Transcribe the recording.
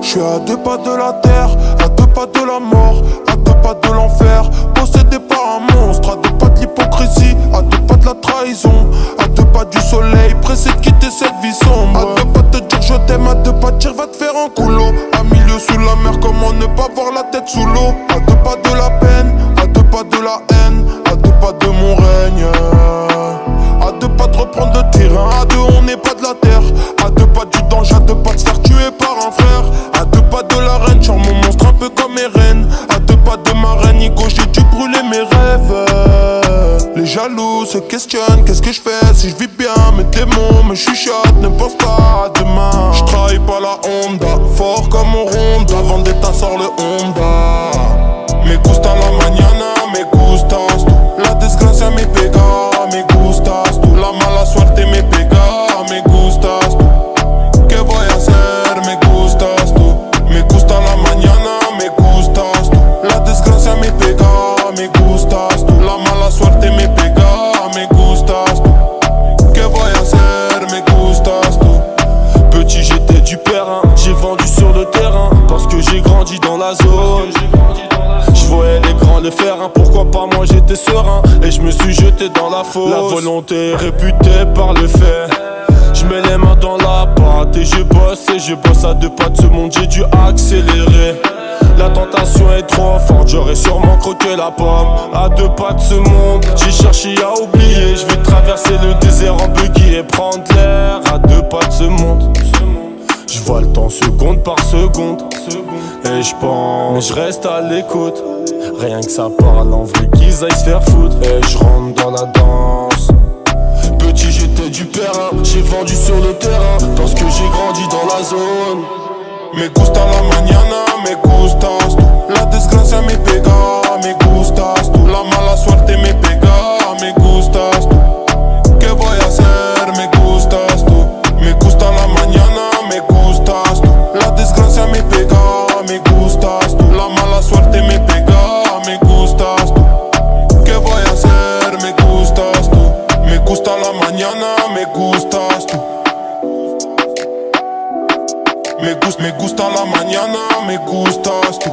suis à 2 pas de la terre, à 2 pas de la mort, à 2 pas de l'enfer. Possédé par un monstre, à 2 pas de l'hypocrisie, à 2 pas de la trahison, à 2 pas du soleil, pressé de quitter cette vie sombre. À 2 pas de te dire je t'aime, à 2 pas de dire va te faire un coulo. À milieu sous la mer, comment ne pas voir la tête sous l'eau. À 2 pas de la peine, à 2 pas de la haine, à 2 pas de mon règne. À 2 pas de reprendre le terrain, à 2 on n'est pas de la terre. À 2 pas du danger, à 2 pas de se faire tuer par un frère. À 2 pas de la reine, genre mon monstre un peu comme Eren. À 2 pas de ma reine, Nico, j'ai dû brûler mes rêves. Les jaloux se questionnent, qu'est-ce que je fais si je vis bien. Mes démons me chuchotent, ne pense pas à demain. Je trahis pas la Honda, fort comme mon Honda. Vendetta sort le Honda. Me gusta la mañana, me gustas tú. La desgracia me pega, me gustas tú. La mala suerte me pega, me gustas tú. ¿Qué voy a hacer? Me gustas tú. Me gusta la mañana, me gustas tú. La desgracia me pega, me gustas tú. La mala suerte me pega, me gustas tú. ¿Qué voy a hacer? Me gustas tú. Petit j'étais du périn, j'ai vendu sur le terrain parce que j'ai grandi dans la zone. Je voyais les grands le faire, hein, pourquoi pas moi j'étais serein. Et je me suis jeté dans la fosse. La volonté est réputée par le fait. Je mets les mains dans la pâte et je bosse à 2 pas de ce monde, j'ai dû accélérer. La tentation est trop forte, j'aurais sûrement croqué la pomme. À 2 pas de ce monde, j'ai cherché à oublier. Je vais traverser le désert en buggy et prendre l'air. À 2 pas de ce monde, je vois le temps seconde par seconde. Et je pense, mais je reste à l'écoute. Rien que ça parle en vrai qu'ils aillent se faire foutre. Et je rentre dans la danse. Petit j'étais du périn, j'ai vendu sur le terrain parce que j'ai grandi dans la zone. Me gusta la mañana, me gustas tú. La desgracia me pega, me gustas tú. La mala suerte me pega, me gustas tú. ¿Qué voy a hacer? Me gustas tú. Me gusta la mañana, me gustas tú. La desgracia me pega, me gustas tú. La mala suerte me pega, me gustas tú. ¿Qué voy a hacer? Me gustas tú. Me gusta la mañana, me gustas tú. Me gusta la mañana, me gustas tú.